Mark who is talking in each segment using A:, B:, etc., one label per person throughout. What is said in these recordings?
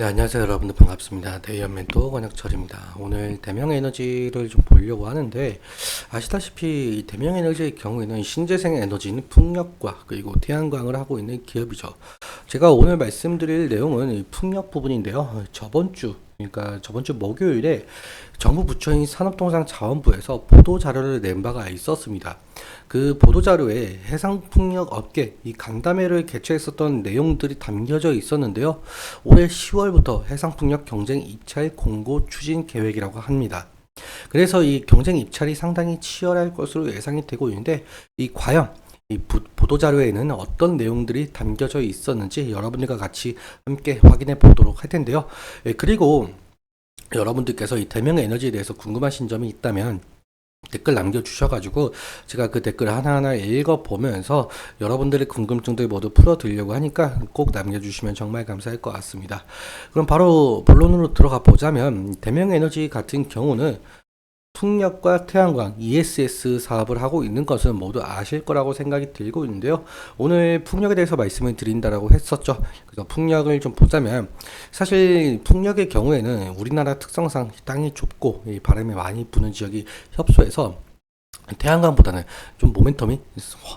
A: 네, 안녕하세요. 여러분들 반갑습니다. 대의연멘토 권혁철입니다. 오늘 대명에너지를 좀 보려고 하는데, 아시다시피 이 대명에너지의 경우에는 신재생 에너지인 풍력과 그리고 태양광을 하고 있는 기업이죠. 제가 오늘 말씀드릴 내용은 이 풍력 부분인데요. 그러니까 저번 주 목요일에 정부 부처인 산업통상자원부에서 보도자료를 낸 바가 있었습니다. 그 보도자료에 해상풍력 업계 이 간담회를 개최했었던 내용들이 담겨져 있었는데요. 올해 10월부터 해상풍력 경쟁 입찰 공고 추진 계획이라고 합니다. 그래서 이 경쟁 입찰이 상당히 치열할 것으로 예상이 되고 있는데, 이 과연 이 보도자료에는 어떤 내용들이 담겨져 있었는지 여러분들과 같이 함께 확인해 보도록 할 텐데요. 그리고 여러분들께서 이 대명 에너지에 대해서 궁금하신 점이 있다면 댓글 남겨주셔가지고 제가 그 댓글 하나하나 읽어보면서 여러분들의 궁금증들 모두 풀어드리려고 하니까 꼭 남겨주시면 정말 감사할 것 같습니다. 그럼 바로 본론으로 들어가 보자면, 대명에너지 같은 경우는 풍력과 태양광 ESS 사업을 하고 있는 것은 모두 아실 거라고 생각이 들고 있는데요. 오늘 풍력에 대해서 말씀을 드린다라고 했었죠. 그래서 풍력을 좀 보자면, 사실 풍력의 경우에는 우리나라 특성상 땅이 좁고 이 바람이 많이 부는 지역이 협소해서 태양광보다는 좀 모멘텀이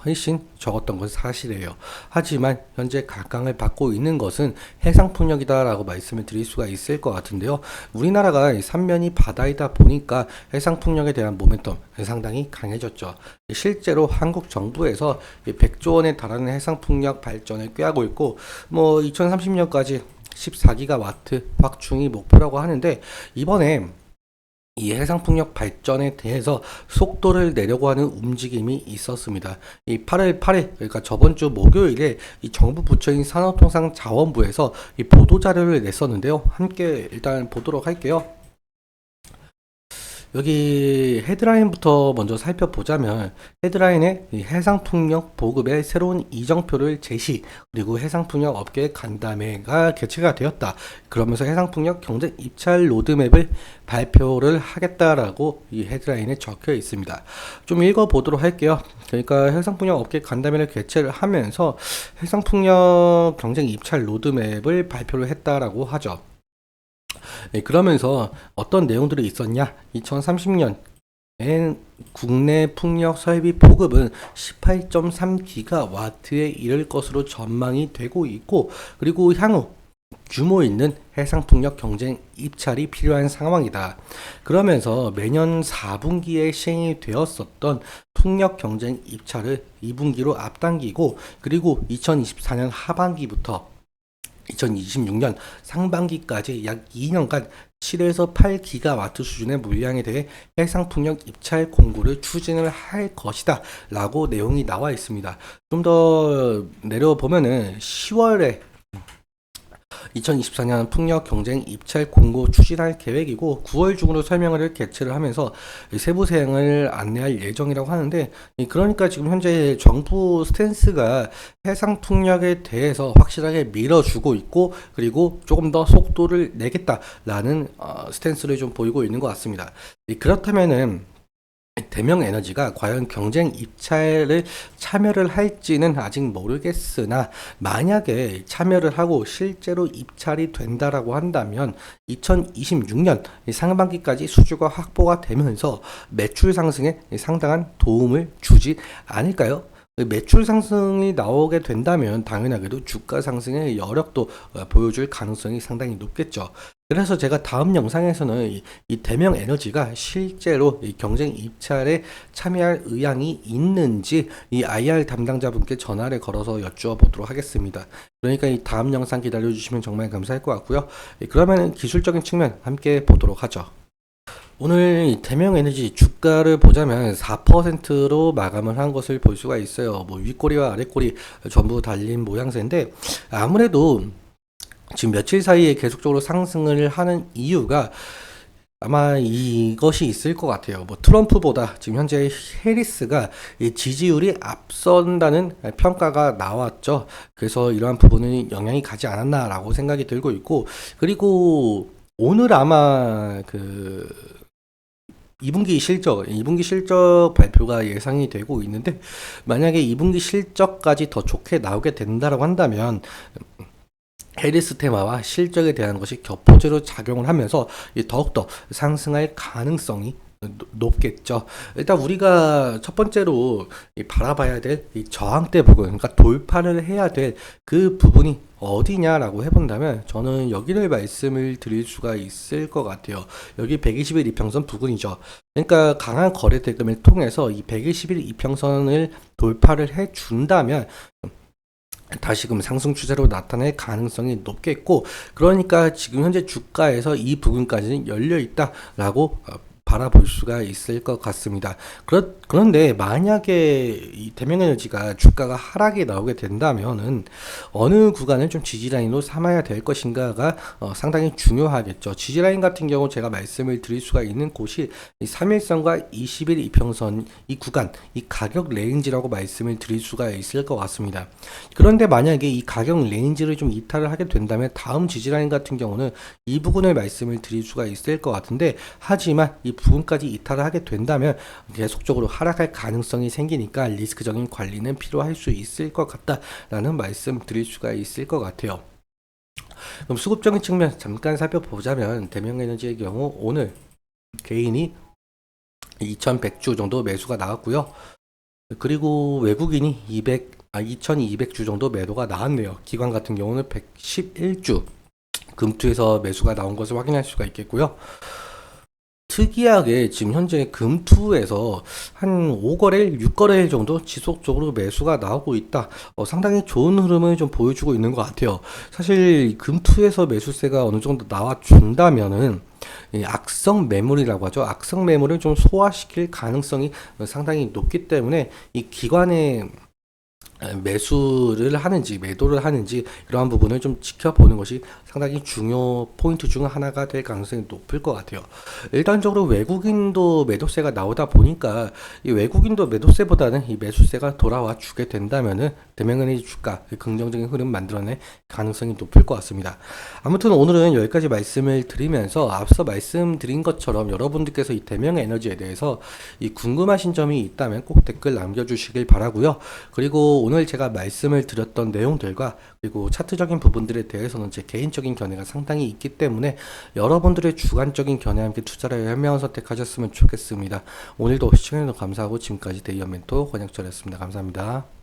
A: 훨씬 적었던 것은 사실이에요. 하지만 현재 각광을 받고 있는 것은 해상풍력이다라고 말씀을 드릴 수가 있을 것 같은데요. 우리나라가 삼면이 바다이다 보니까 해상풍력에 대한 모멘텀 상당히 강해졌죠. 실제로 한국 정부에서 100조 원에 달하는 해상풍력 발전을 꾀하고 있고, 2030년까지 14기가와트 확충이 목표라고 하는데, 이번에 이 해상풍력 발전에 대해서 속도를 내려고 하는 움직임이 있었습니다. 이 8월 8일, 그러니까 저번 주 목요일에 이 정부 부처인 산업통상자원부에서 이 보도자료를 냈었는데요. 함께 일단 보도록 할게요. 여기 헤드라인부터 먼저 살펴보자면, 헤드라인에 이 해상풍력 보급의 새로운 이정표를 제시, 그리고 해상풍력 업계 간담회가 개최가 되었다. 그러면서 해상풍력 경쟁 입찰 로드맵을 발표를 하겠다라고 이 헤드라인에 적혀 있습니다. 좀 읽어보도록 할게요. 그러니까 해상풍력 업계 간담회를 개최를 하면서 해상풍력 경쟁 입찰 로드맵을 발표를 했다라고 하죠. 그러면서 어떤 내용들이 있었냐? 2030년 국내 풍력 설비 보급은 18.3기가와트에 이를 것으로 전망이 되고 있고, 그리고 향후 규모 있는 해상풍력 경쟁 입찰이 필요한 상황이다. 그러면서 매년 4분기에 시행이 되었었던 풍력 경쟁 입찰을 2분기로 앞당기고, 그리고 2024년 하반기부터 2026년 상반기까지 약 2년간 7에서 8기가와트 수준의 물량에 대해 해상풍력 입찰 공고를 추진을 할 것이다 라고 내용이 나와 있습니다. 좀 더 내려보면은 10월에 2024년 풍력 경쟁 입찰 공고 추진할 계획이고, 9월 중으로 설명회를 개최를 하면서 세부 사항을 안내할 예정이라고 하는데, 그러니까 지금 현재 정부 스탠스가 해상 풍력에 대해서 확실하게 밀어주고 있고, 그리고 조금 더 속도를 내겠다라는 스탠스를 좀 보이고 있는 것 같습니다. 그렇다면은 대명에너지가 과연 경쟁 입찰을 참여를 할지는 아직 모르겠으나, 만약에 참여를 하고 실제로 입찰이 된다라고 한다면 2026년 상반기까지 수주가 확보가 되면서 매출 상승에 상당한 도움을 주지 않을까요? 매출 상승이 나오게 된다면 당연하게도 주가 상승의 여력도 보여줄 가능성이 상당히 높겠죠. 그래서 제가 다음 영상에서는 이 대명 에너지가 실제로 이 경쟁 입찰에 참여할 의향이 있는지 이 IR 담당자분께 전화를 걸어서 여쭈어 보도록 하겠습니다. 그러니까 이 다음 영상 기다려 주시면 정말 감사할 것 같고요. 그러면 기술적인 측면 함께 보도록 하죠. 오늘 대명에너지 주가를 보자면 4%로 마감을 한 것을 볼 수가 있어요. 윗꼬리와 아랫꼬리 전부 달린 모양새인데, 아무래도 지금 며칠 사이에 계속적으로 상승을 하는 이유가 아마 이것이 있을 것 같아요. 트럼프보다 지금 현재 해리스가 이 지지율이 앞선다는 평가가 나왔죠. 그래서 이러한 부분은 영향이 가지 않았나라고 생각이 들고 있고, 그리고 오늘 아마 2분기 실적 발표가 예상이 되고 있는데, 만약에 2분기 실적까지 더 좋게 나오게 된다라고 한다면 해리스 테마와 실적에 대한 것이 겹포제로 작용을 하면서 더욱더 상승할 가능성이 높겠죠. 일단 우리가 첫 번째로 바라봐야 될 이 저항대 부분, 그러니까 돌파를 해야 될 그 부분이 어디냐라고 해본다면 저는 여기를 말씀을 드릴 수가 있을 것 같아요. 여기 120일 이평선 부근이죠. 그러니까 강한 거래 대금을 통해서 이 120일 이평선을 돌파를 해준다면 다시금 상승 추세로 나타날 가능성이 높겠고, 그러니까 지금 현재 주가에서 이 부분까지는 열려 있다라고 바라볼 수가 있을 것 같습니다. 그런데 만약에 이 대명에너지가 주가가 하락이 나오게 된다면은 어느 구간을 좀 지지라인으로 삼아야 될 것인가가 상당히 중요하겠죠. 지지라인 같은 경우 제가 말씀을 드릴 수가 있는 곳이 이 3일선과 20일 이평선 이 구간, 이 가격 레인지라고 말씀을 드릴 수가 있을 것 같습니다. 그런데 만약에 이 가격 레인지를 좀 이탈을 하게 된다면 다음 지지라인 같은 경우는 이 부분을 말씀을 드릴 수가 있을 것 같은데, 하지만 이 부분까지 이탈을 하게 된다면 계속적으로 하락할 가능성이 생기니까 리스크적인 관리는 필요할 수 있을 것 같다라는 말씀 드릴 수가 있을 것 같아요. 그럼 수급적인 측면 잠깐 살펴보자면 대명에너지의 경우 오늘 개인이 2100주 정도 매수가 나왔고요. 그리고 외국인이 2200주 정도 매도가 나왔네요. 기관 같은 경우는 111주 금투에서 매수가 나온 것을 확인할 수가 있겠고요. 특이하게 지금 현재 금투에서 한 5거래일, 6거래일 정도 지속적으로 매수가 나오고 있다. 상당히 좋은 흐름을 좀 보여주고 있는 것 같아요. 사실 금투에서 매수세가 어느 정도 나와준다면은 이 악성 매물이라고 하죠. 악성 매물을 좀 소화시킬 가능성이 상당히 높기 때문에 이 기관의 매수를 하는지 매도를 하는지 이러한 부분을 좀 지켜보는 것이 상당히 중요 포인트 중 하나가 될 가능성이 높을 것 같아요. 일단적으로 외국인도 매도세가 나오다 보니까 이 외국인도 매도세보다는 이 매수세가 돌아와 주게 된다면은 대명은행이 주가 긍정적인 흐름 만들어낼 가능성이 높을 것 같습니다. 아무튼 오늘은 여기까지 말씀을 드리면서 앞서 말씀드린 것처럼 여러분들께서 이 대명에너지에 대해서 이 궁금하신 점이 있다면 꼭 댓글 남겨주시길 바라고요. 그리고 오늘 제가 말씀을 드렸던 내용들과 그리고 차트적인 부분들에 대해서는 제 개인적인 견해가 상당히 있기 때문에 여러분들의 주관적인 견해와 함께 투자를 현명한 선택하셨으면 좋겠습니다. 오늘도 시청해주셔서 감사하고 지금까지 대이언 멘토 권혁철이었습니다. 감사합니다.